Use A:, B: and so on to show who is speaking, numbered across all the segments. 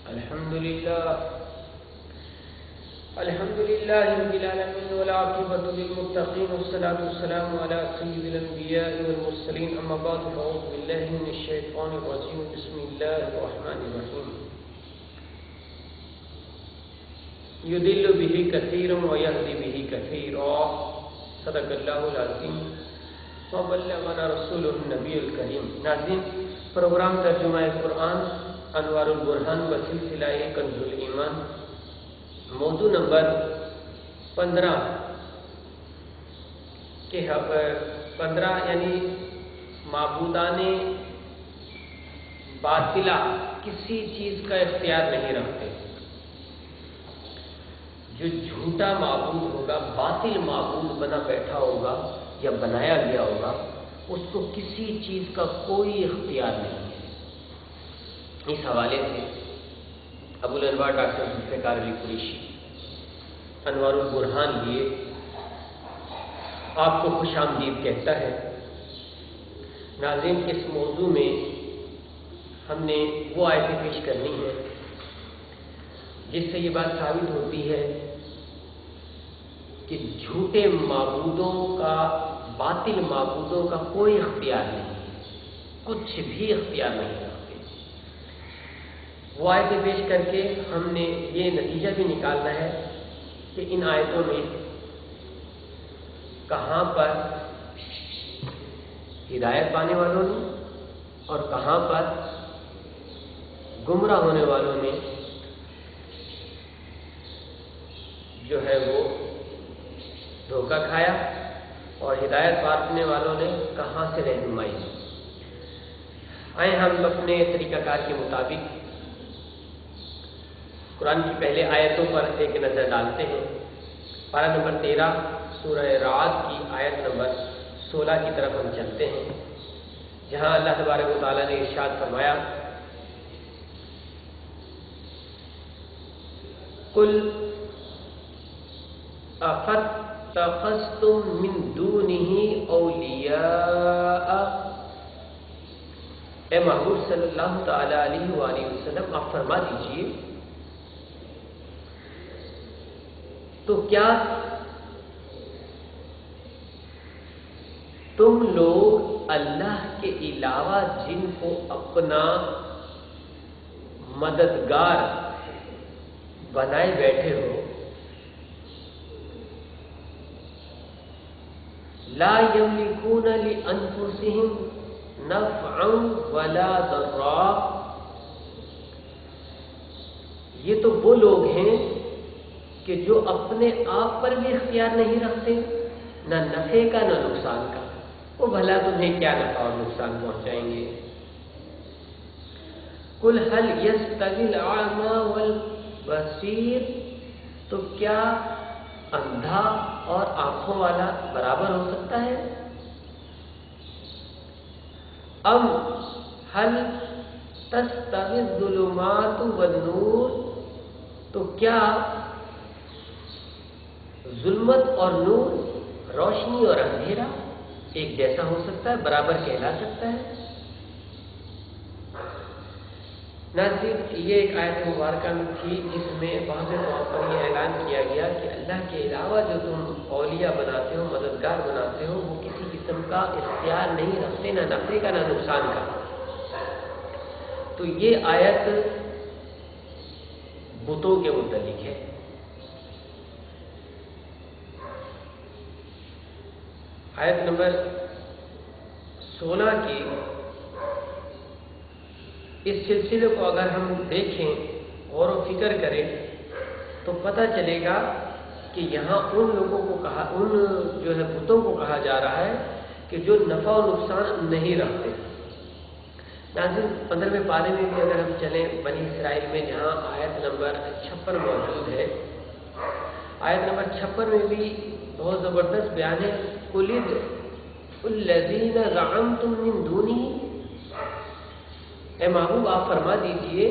A: الحمد لله رب العالمين والعاقبة للمتقين والصلاة والسلام على سيد الأنبياء والمرسلين أما بعد فأعوذ بالله من الشيطان الرجيم بسم الله الرحمن الرحيم يضل به كثيرا ويهدي به كثيرا صدق الله العظيم وبلغنا رسوله النبي الكريم. ناظرین، پروگرام ترجمہ قرآن انوار البرہان و سلسلہ کنز الایمان، موضوع نمبر 15 یعنی معبودان باطلہ کسی چیز کا اختیار نہیں رکھتے. جو جھوٹا معبود ہوگا، باطل معبود بنا بیٹھا ہوگا یا بنایا گیا ہوگا، اس کو کسی چیز کا کوئی اختیار نہیں ہے. اس حوالے سے ابو الانوار ڈاکٹر ذوالفقار علی قریشی انوار البرہان لیے آپ کو خوش آمدید کہتا ہے. ناظرین، اس موضوع میں ہم نے وہ آیتیں پیش کرنی ہیں جس سے یہ بات ثابت ہوتی ہے کہ جھوٹے معبودوں کا، باطل معبودوں کا کوئی اختیار نہیں ہے، کچھ بھی اختیار نہیں رکھتے. وہ آیتیں پیش کر کے ہم نے یہ نتیجہ بھی نکالنا ہے کہ ان آیتوں میں کہاں پر ہدایت پانے والوں نے اور کہاں پر گمراہ ہونے والوں نے جو ہے وہ دھوکہ کھایا اور ہدایت پانے والوں نے کہاں سے رہنمائی. آئیں ہم اپنے طریقہ کار کے مطابق قرآن کی پہلے آیتوں پر ایک نظر ڈالتے ہیں. پارہ نمبر 13 سورہ رعد کی آیت نمبر 16 کی طرف ہم چلتے ہیں، جہاں اللہ تبارک و تعالیٰ نے ارشاد فرمایا: قل اتخذتم من دونه اولیاء، اے محبوب صلی اللہ تعالی علیہ وآلہ وسلم آپ فرما دیجئے تو کیا تم لوگ اللہ کے علاوہ جن کو اپنا مددگار بنائے بیٹھے ہو، لا یملکون لانفسہم نفعا ولا ضرا، یہ تو وہ لوگ ہیں کہ جو اپنے آپ پر بھی اختیار نہیں رکھتے، نہ نفع کا نہ نقصان کا. وہ بھلا تمہیں کیا نفع اور نقصان پہنچائیں گے. قل هل يستوي الاعمى والبصير، تو کیا اندھا اور آنکھوں والا برابر ہو سکتا ہے؟ ام هل تستوي الظلمات والنور، تو کیا ظلمت اور نور، روشنی اور اندھیرا ایک جیسا ہو سکتا ہے، برابر کہلا سکتا ہے؟ ناظرین، یہ ایک آیت مبارکہ میں تھی جس میں واضح طور پر یہ اعلان کیا گیا کہ اللہ کے علاوہ جو تم اولیاء بناتے ہو، مددگار بناتے ہو، وہ کسی قسم کا اختیار نہیں رکھتے، نہ نفع کا نہ نقصان کا. تو یہ آیت بتوں کے متعلق ہے. آیت نمبر 16 کی اس سلسلے کو اگر ہم دیکھیں، غور و فکر کریں، تو پتہ چلے گا کہ یہاں ان لوگوں کو کہا، ان جو ہے بتوں کو کہا جا رہا ہے کہ جو نفع و نقصان نہیں رکھتے. ناظرین، 15ویں پارے میں بھی اگر ہم چلیں بنی اسرائیل میں، جہاں آیت نمبر 56 موجود ہے، آیت نمبر 56 میں بھی بہت زبردست بیان ہے. قل ادعوا الذین زعمتم من دونہ، اے محبوب آپ فرما دیجئے،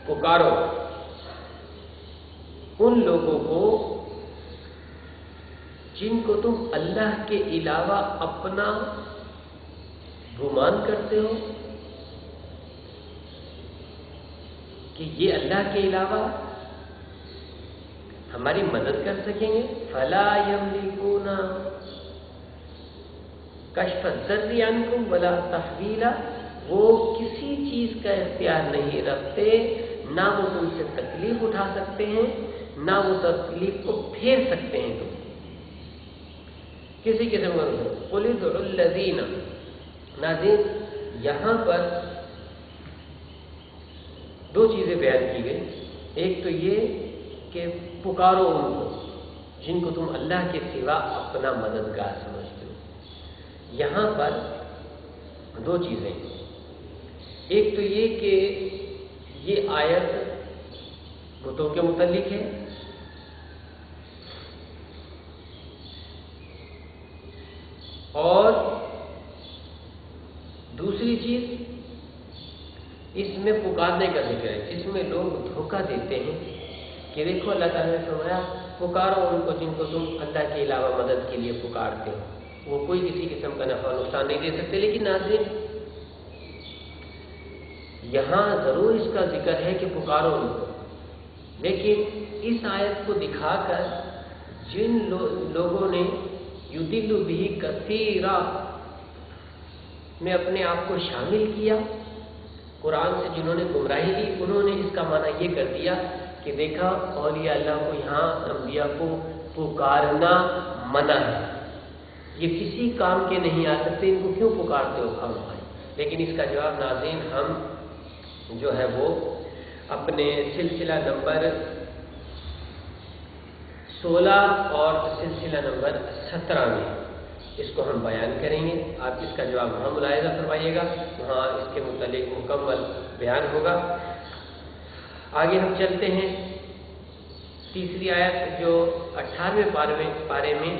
A: پکارو ان لوگوں کو جن کو تم اللہ کے علاوہ اپنا گمان کرتے ہو، کہ یہ اللہ کے علاوہ ہماری مدد کر سکیں گے؟ فلا یملکون کشف الضر عنکم ولا تحویلا، وہ کسی چیز کا اختیار نہیں رکھتے، نہ وہ تم سے تکلیف اٹھا سکتے ہیں، نہ وہ تکلیف کو پھیر سکتے ہیں تم کسی قسم کا۔ قل ادعوا الذین، ناظرین یہاں پر دو چیزیں بیان کی گئی۔ ایک تو یہ کہ پکارو ان کو جن کو تم اللہ کے سوا اپنا مددگار سمجھتے ہو۔ یہاں پر دو چیزیں، ایک تو یہ کہ یہ آیت بتوں کے متعلق ہے، اور دوسری چیز اس میں پکارنے کا ذکر ہے، جس میں لوگ دھوکہ دیتے ہیں کہ دیکھو اللہ تعالیٰ نے فرمایا پکارو ان کو جن کو تم اللہ کے علاوہ مدد کے لیے پکارتے ہو، وہ کوئی کسی قسم کا نفع نقصان نہیں دے سکتے۔ لیکن ناظرین یہاں ضرور اس کا ذکر ہے کہ پکارو ان کو، لیکن اس آیت کو دکھا کر جن لوگوں نے یضل بہ کثیرا میں اپنے آپ کو شامل کیا، قرآن سے جنہوں نے گمراہی لی، انہوں نے اس کا معنی یہ کر دیا کہ دیکھا اولیاء اللہ کو یہاں انبیاء کو پکارنا منع ہے، یہ کسی کام کے نہیں آ سکتے، ان کو کیوں پکارتے ہو خام بھائی؟ لیکن اس کا جواب ناظرین ہم جو ہے وہ اپنے سلسلہ نمبر 16 اور سلسلہ نمبر 17 میں اس کو ہم بیان کریں گے۔ آپ اس کا جواب وہاں ملاحظہ فرمائیے گا، وہاں اس کے متعلق مکمل بیان ہوگا۔ آگے ہم چلتے ہیں، تیسری آیت جو 18ویں پارے میں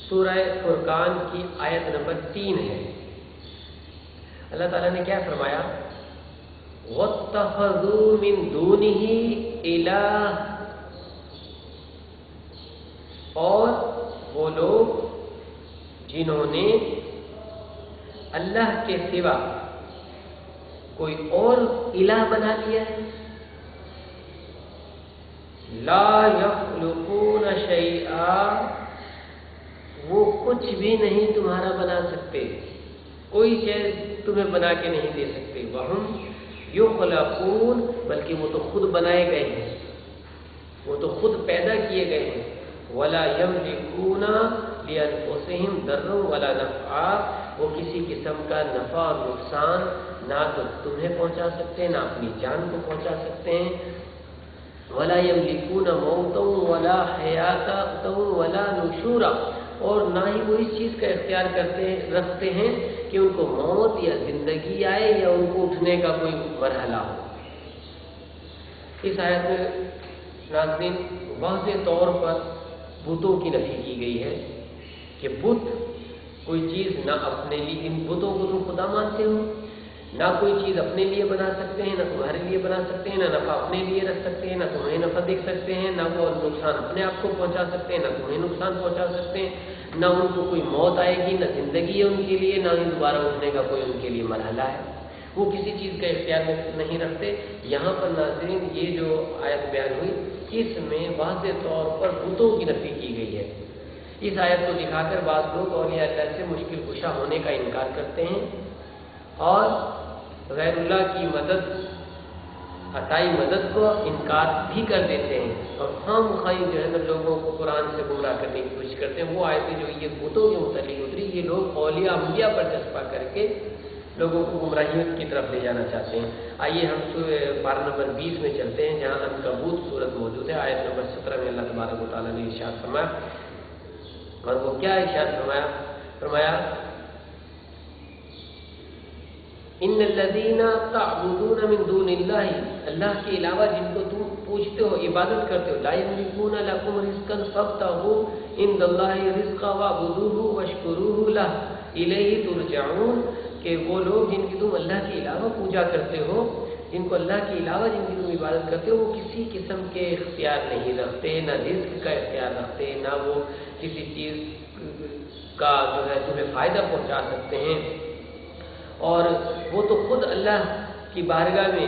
A: سورہ فرقان کی آیت نمبر 3 ہے۔ اللہ تعالیٰ نے کیا فرمایا؟ وَاتَّخَذُوا مِن دُونِهِ إِلَٰهَ، اور وہ لوگ جنہوں نے اللہ کے سوا کوئی اور الہ بنا لیا ہے، لا یخلقون شیئا، وہ کچھ بھی نہیں تمہارا بنا سکتے، کوئی چیز تمہیں بنا کے نہیں دے سکتے، وہم یخلقون، بلکہ وہ تو خود بنائے گئے ہیں، وہ تو خود پیدا کیے گئے ہیں، ولا یملکون لانفسہم ضرا ولا نفعا، وہ کسی قسم کا نفع اور نقصان نہ تو تمہیں پہنچا سکتے ہیں، نہ اپنی جان کو پہنچا سکتے ہیں، ولا یملکون موتا ولا حیاتا ولا نشورا، اور نہ ہی وہ اس چیز کا اختیار رکھتے ہیں کہ ان کو موت یا زندگی آئے یا ان کو اٹھنے کا کوئی مرحلہ ہو۔ اس آیت میں ناظرین واضح طور پر بتوں کی نفی کی گئی ہے کہ بت کوئی چیز نہ اپنے لیے، ان بتوں کو تم خدا مانتے ہو، نہ کوئی چیز اپنے لیے بنا سکتے ہیں، نہ تمہارے لیے بنا سکتے ہیں، نہ نفع اپنے لیے رکھ سکتے ہیں، نہ تمہیں نفع دیکھ سکتے ہیں، نہ وہ نقصان اپنے آپ کو پہنچا سکتے ہیں، نہ تمہیں نقصان پہنچا سکتے ہیں، نہ ان کو کوئی موت آئے گی، نہ زندگی ہے ان کے لیے، نہ ہی دوبارہ اٹھنے کا کوئی ان کے لیے مرحلہ ہے، وہ کسی چیز کا اختیار نہیں رکھتے۔ یہاں پر ناظرین یہ جو آیت بیان ہوئی اس میں واضح طور پر بتوں کی نفی کی گئی ہے۔ اس آیت کو دکھا کر بعض لوگ اولیاء اللہ سے مشکل کشا ہونے کا انکار کرتے ہیں اور غیر اللہ کی مدد، عطائی مدد کو انکار بھی کر دیتے ہیں، اور خام خواہی جو ہے نا لوگوں کو قرآن سے گمراہ کرنے کی کوشش کرتے ہیں۔ وہ آیتیں جو یہ بتوں کے متعلق اتری، یہ لوگ اولیاء انبیاء پر جذبہ کر کے لوگوں کو گمراہیوں کی طرف لے جانا چاہتے ہیں۔ آئیے ہم پارہ نمبر 20 میں چلتے ہیں، جہاں عنکبوت سورت موجود ہے۔ آیت نمبر 17 میں اللہ تبارک و تعالیٰ نے ارشاد فرمایا، اور وہ کیا ارشاد فرمایا ان الذین تعبدون من دون اللہ، اللہ کے علاوہ جن کو تم پوجتے ہو، عبادت کرتے ہو، لا یملکون لکم رزقا فابتغوا عند اللہ رزقا واعبدوہ واشکروہ لہ الیہ ترجعون، کہ وہ لوگ جن کی تم اللہ کے علاوہ پوجا کرتے ہو، جن کو اللہ کے علاوہ جن کی تم عبادت کرتے ہو، وہ کسی قسم کے اختیار نہیں رکھتے، نہ رزق کا اختیار رکھتے، نہ وہ کسی چیز کا جو ہے تمہیں فائدہ پہنچا سکتے ہیں، اور وہ تو خود اللہ کی بارگاہ میں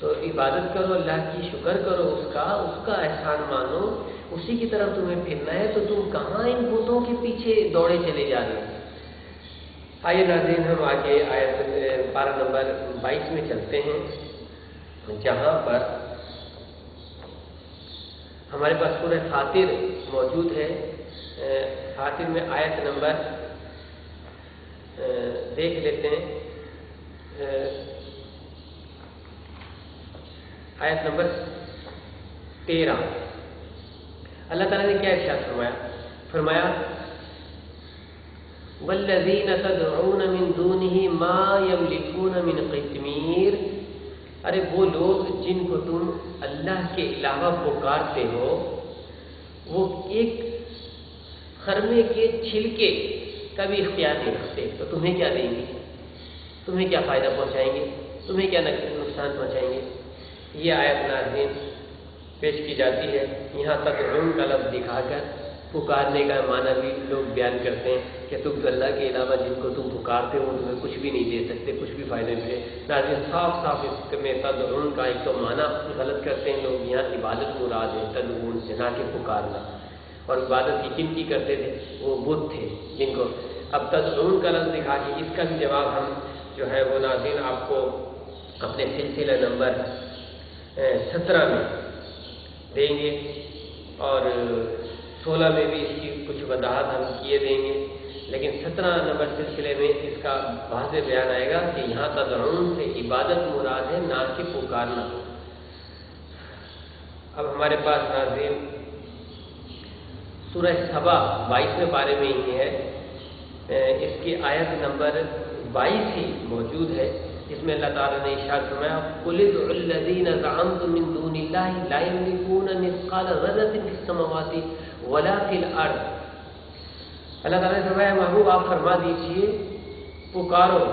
A: تو عبادت کرو، اللہ کی شکر کرو، اس کا احسان مانو، اسی کی طرف تمہیں پھرنا ہے، تو تم کہاں ان بتوں کے پیچھے دوڑے چلے جا رہے ہو؟ آئیے ناظرین ہم آگے آیت پارہ نمبر 22 میں چلتے ہیں، جہاں پر ہمارے پاس سورہ فاطر موجود ہے۔ فاطر میں آیت نمبر دیکھ لیتے ہیں، آیت نمبر 13۔ اللہ تعالیٰ نے کیا ارشاد فرمایا والذین تدعون من دونہ ما یملکون من قطمیر، ارے وہ لوگ جن کو تم اللہ کے علاوہ پکارتے ہو، وہ ایک خرمے کے چھلکے کا بھی اختیار نہیں رکھتے، تو تمہیں کیا دیں گے؟ تمہیں کیا فائدہ پہنچائیں گے؟ تمہیں کیا نقصان پہنچائیں گے؟ یہ آیت ناظرین پیش کی جاتی ہے۔ یہاں تدعون کا لفظ دکھا کر پکارنے کا معنی بھی لوگ بیان کرتے ہیں کہ تم اللہ کے علاوہ جن کو تم پکارتے ہو تمہیں کچھ بھی نہیں دے سکتے، کچھ بھی فائدہ نہیں دے۔ ناظرین صاف اس میں تدعون کا ایک تو معنی غلط کرتے ہیں لوگ، یہاں عبادت مراد ہے تدعون سے، نہ کہ پکارنا، اور عبادت کی کن کی کرتے تھے؟ وہ بت تھے جن کو۔ اب تدعون کا لفظ دکھا کے اس کا بھی جواب ہم جو ہے وہ ناظرین آپ کو اپنے سلسلہ نمبر 17 میں دیں گے، اور 16 میں بھی اس کی کچھ وضاحت ہم کیے دیں گے، لیکن 17 نمبر سلسلے میں اس کا واضح بیان آئے گا کہ یہاں تدعون سے عبادت مراد ہے، نہ کہ پکارنا۔ اب ہمارے پاس ناظرین سورہ سبا 22ویں پارے میں ہی ہے، اس کی آیت نمبر 22 ہی موجود ہے، جس میں اللہ تعالیٰ نے ارشاد فرمایا قُلِ ادْعُوا الَّذِينَ زَعَمْتُم مِّن دُونِ اللَّهِ لَا يَمْلِكُونَ مِثْقَالَ ذَرَّةٍ فِي السَّمَاوَاتِ وَلَا فِي الْأَرْضِ۔ اللہ تعالیٰ نے فرمایا محبوب آپ فرما دیجئے پکارو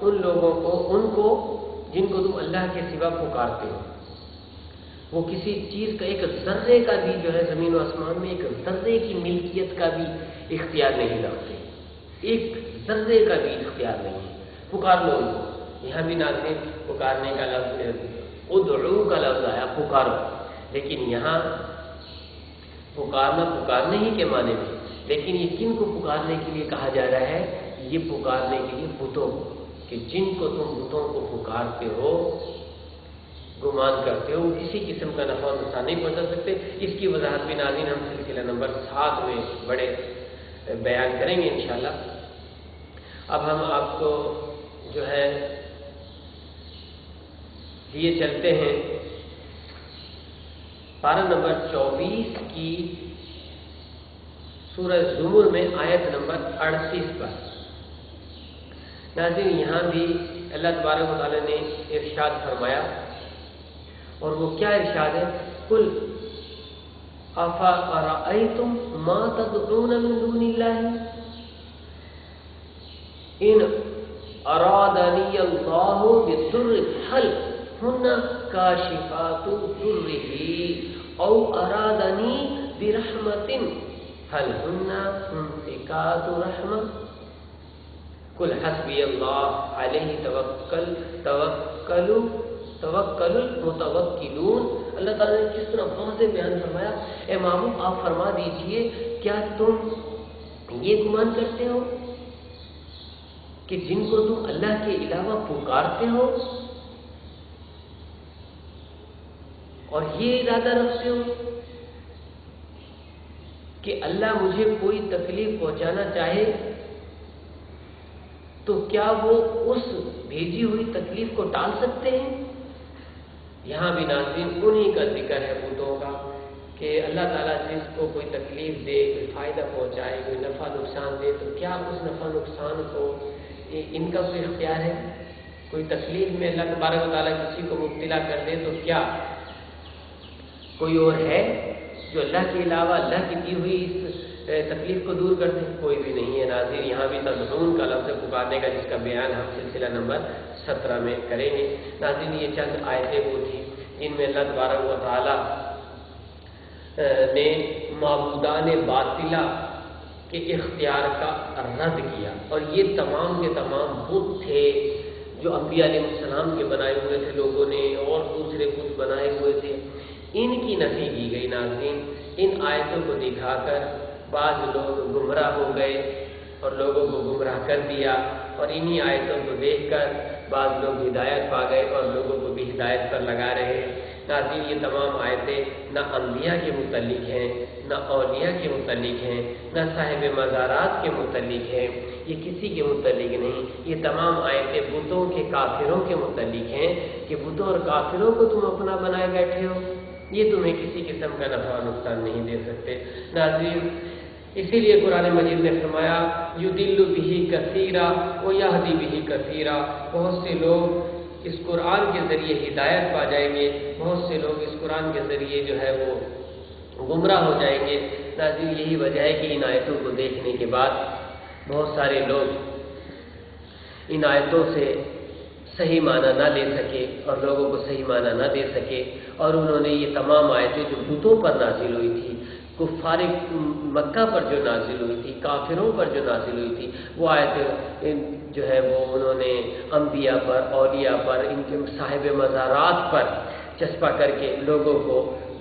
A: ان لوگوں کو جن کو تم اللہ کے سوا پکارتے ہو، وہ کسی چیز کا ایک ذرے کا بھی جو ہے زمین و آسمان میں ایک ذرے کی ملکیت کا بھی اختیار نہیں رکھتے، ایک ذرے کا بھی اختیار نہیں ہے، پکار لو ان کو۔ یہاں بھی ناظرین پکارنے کا لفظ ادعو کا لفظ آیا، پکارو، لیکن یہاں پکارنے ہی کے معنی میں، لیکن یہ کن کو پکارنے کے لیے کہا جا رہا ہے؟ یہ پکارنے کے لیے بتوں کو، کہ جن کو تم بتوں کو پکارتے ہو، گمان کرتے ہو، کسی قسم کا نفع نقصان نہیں پہنچا سکتے۔ اس کی وضاحت بھی ناظرین ہم سلسلہ نمبر 7 میں بڑے بیان کریں گے انشاءاللہ۔ اب ہم آپ کو جو ہے لیے چلتے ہیں پارہ نمبر 24 کی سورہ زمر میں آیت نمبر 38 پر۔ ناظرین یہاں بھی اللہ تبارک و تعالیٰ نے ارشاد فرمایا، اور وہ کیا ارشاد ہے؟ قُلْ أَفَرَأَيْتُمْ مَا تَدْعُونَ مِن دُونِ اللَّهِ إِنْ أَرَادَنِيَ اللَّهُ بِضُرٍّ هَلْ هُنَّ كَاشِفَاتُ ضُرِّهِ أَوْ أَرَادَنِي بِرَحْمَةٍ هَلْ هُنَّ مُمْسِكَاتُ رَحْمَةٍ قُلْ حَسْبِيَ اللَّهُ عَلَيْهِ توکل المتوکلون۔ اللہ تعالیٰ نے کس طرح واضح بیان فرمایا، اے محبوب آپ فرما دیجئے کیا تم یہ گمان کرتے ہو کہ جن کو تم اللہ کے علاوہ پکارتے ہو اور یہ ارادہ رکھتے ہو کہ اللہ مجھے کوئی تکلیف پہنچانا چاہے تو کیا وہ اس بھیجی ہوئی تکلیف کو ٹال سکتے ہیں؟ یہاں بھی ناظرین انہی کا ذکر ہے بتوں کا، کہ اللہ تعالیٰ جس کو کوئی تکلیف دے، کوئی فائدہ پہنچائے، کوئی نفع نقصان دے، تو کیا اس نفع نقصان کو ان کا کوئی اختیار ہے؟ کوئی تکلیف میں اللہ تبارک و تعالیٰ کسی کو مبتلا کر دے تو کیا کوئی اور ہے جو اللہ کے علاوہ اللہ کی دی ہوئی اس تکلیف کو دور کر دے؟ کوئی بھی نہیں ہے ناظرین۔ یہاں بھی تدعون کا لفظ پکارنے کا، جس کا بیان ہم سلسلہ نمبر 17 میں کریں گے۔ ناظرین یہ چند آیتیں وہ تھیں جن میں اللہ تبارک و تعالیٰ نے معبودان باطلہ کے اختیار کا رد کیا، اور یہ تمام کے تمام بت تھے جو انبیاء علیہ السلام کے بنائے ہوئے تھے لوگوں نے اور دوسرے بت بنائے ہوئے تھے، ان کی نفی کی گئی۔ ناظرین، ان آیتوں کو دکھا کر بعض لوگ گمراہ ہو گئے اور لوگوں کو گمراہ کر دیا، اور انہی آیتوں کو دیکھ کر بعض لوگ ہدایت پا گئے اور لوگوں کو بھی ہدایت پر لگا رہے ہیں۔ ناظرین، یہ تمام آیتیں نہ انبیاء کے متعلق ہیں، نہ اولیاء کے متعلق ہیں، نہ صاحب مزارات کے متعلق ہیں، یہ کسی کے متعلق نہیں۔ یہ تمام آیتیں بتوں کے کافروں کے متعلق ہیں کہ بتوں اور کافروں کو تم اپنا بنائے بیٹھے ہو، یہ تمہیں کسی قسم کا نفع و نقصان نہیں دے سکتے۔ ناظرین، اسی لیے قرآن مجید نے فرمایا یضل بہ کثیرا ویہدی بہ کثیرا، بہت سے لوگ اس قرآن کے ذریعے ہدایت پا جائیں گے، بہت سے لوگ اس قرآن کے ذریعے جو ہے وہ گمراہ ہو جائیں گے۔ ناظرین، یہی وجہ ہے کہ ان آیتوں کو دیکھنے کے بعد بہت سارے لوگ ان آیتوں سے صحیح معنی نہ لے سکے اور لوگوں کو صحیح معنی نہ دے سکے، اور انہوں نے یہ تمام آیتیں جو بتوں پر نازل ہوئی تھی، کفار مکہ پر جو نازل ہوئی تھی، کافروں پر جو نازل ہوئی تھی، وہ آیتیں جو ہے وہ انہوں نے انبیاء پر، اولیاء پر، ان کے صاحب مزارات پر چسپا کر کے لوگوں کو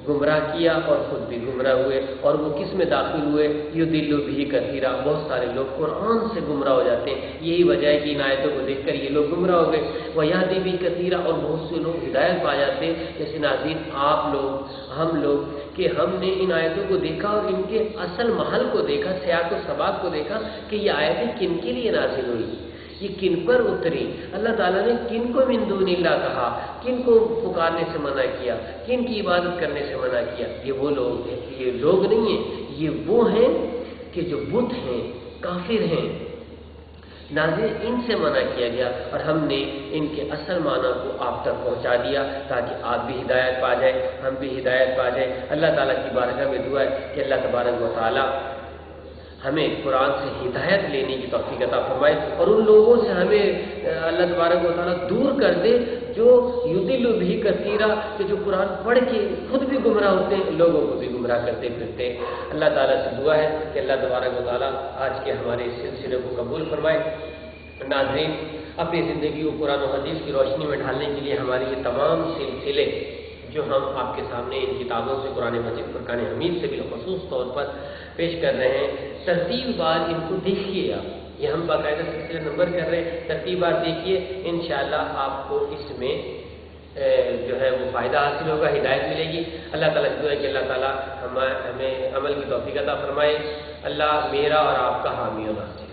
A: گمراہ کیا اور خود بھی گمراہ ہوئے، اور وہ کس میں داخل ہوئے؟ یضل بہ کثیرا، بہت سارے لوگ قرآن سے گمراہ ہو جاتے ہیں۔ یہی وجہ ہے کہ ان آیتوں کو دیکھ کر یہ لوگ گمراہ ہو گئے، ویہدی بہ کثیرا، اور بہت سے لوگ ہدایت پا جاتے ہیں۔ جیسے ناظرین، آپ لوگ، ہم لوگ، کہ ہم نے ان آیتوں کو دیکھا اور ان کے اصل محل کو دیکھا، سیاق و سباق کو دیکھا کہ یہ آیتیں کن کے لیے نازل ہوئی، یہ کن پر اتری، اللہ تعالیٰ نے کن کو من دون اللہ کہا، کن کو پکارنے سے منع کیا، کن کی عبادت کرنے سے منع کیا۔ یہ وہ لوگ ہیں، یہ لوگ نہیں ہیں، یہ وہ ہیں کہ جو بت ہیں، کافر ہیں۔ ناظرین، ان سے منع کیا گیا اور ہم نے ان کے اصل معنی کو آپ تک پہنچا دیا تاکہ آپ بھی ہدایت پا جائیں، ہم بھی ہدایت پا جائیں۔ اللہ تعالیٰ کی بارگاہ میں دعا ہے کہ اللہ تبارک و تعالیٰ ہمیں قرآن سے ہدایت لینے کی توفیق عطا فرمائے، اور ان لوگوں سے ہمیں اللہ تبارک و تعالیٰ دور کر دے جو یضل بہ کثیرا، کہ جو قرآن پڑھ کے خود بھی گمراہ ہوتے ہیں، لوگوں کو بھی گمراہ کرتے پھرتے ہیں۔ اللہ تعالیٰ سے دعا ہے کہ اللہ تبارک و تعالیٰ آج کے ہمارے اس سلسلے کو قبول فرمائے۔ ناظرین، اپنی زندگی کو قرآن و حدیث کی روشنی میں ڈھالنے کے لیے ہمارے یہ تمام سلسلے جو ہم آپ کے سامنے ان کتابوں سے، قرآن مجید، فرقان حمید سے بالخصوص طور پر پیش کر رہے ہیں، ترتیب بار ان کو دیکھیے آپ، یہ ہم باقاعدہ سلسلے نمبر کر رہے ہیں، ترتیب بار دیکھیے، انشاءاللہ آپ کو اس میں جو ہے وہ فائدہ حاصل ہوگا، ہدایت ملے گی۔ اللہ تعالیٰ سے دعا ہے کہ اللہ تعالیٰ ہمیں عمل کی توفیق عطا فرمائے۔ اللہ میرا اور آپ کا حامی و ناصر۔